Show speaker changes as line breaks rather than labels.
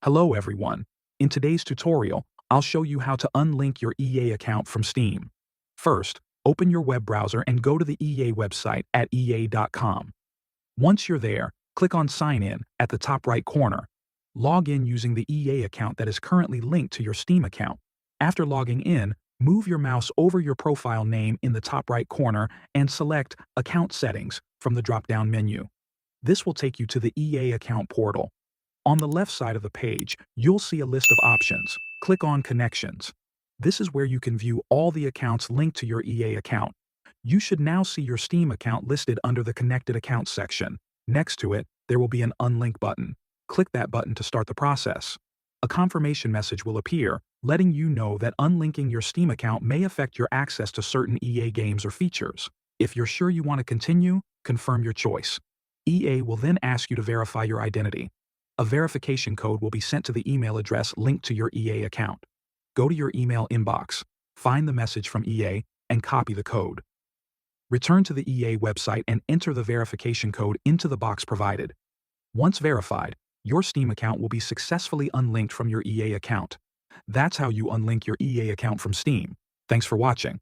Hello everyone. In today's tutorial, I'll show you how to unlink your EA account from Steam. First, open your web browser and go to the EA website at ea.com. Once you're there, click on Sign In at the top right corner. Log in using the EA account that is currently linked to your Steam account. After logging in, move your mouse over your profile name in the top right corner and select Account Settings from the drop-down menu. This will take you to the EA account portal. On the left side of the page, you'll see a list of options. Click on Connections. This is where you can view all the accounts linked to your EA account. You should now see your Steam account listed under the Connected Accounts section. Next to it, there will be an Unlink button. Click that button to start the process. A confirmation message will appear, letting you know that unlinking your Steam account may affect your access to certain EA games or features. If you're sure you want to continue, confirm your choice. EA will then ask you to verify your identity. A verification code will be sent to the email address linked to your EA account. Go to your email inbox, find the message from EA, and copy the code. Return to the EA website and enter the verification code into the box provided. Once verified, your Steam account will be successfully unlinked from your EA account. That's how you unlink your EA account from Steam. Thanks for watching.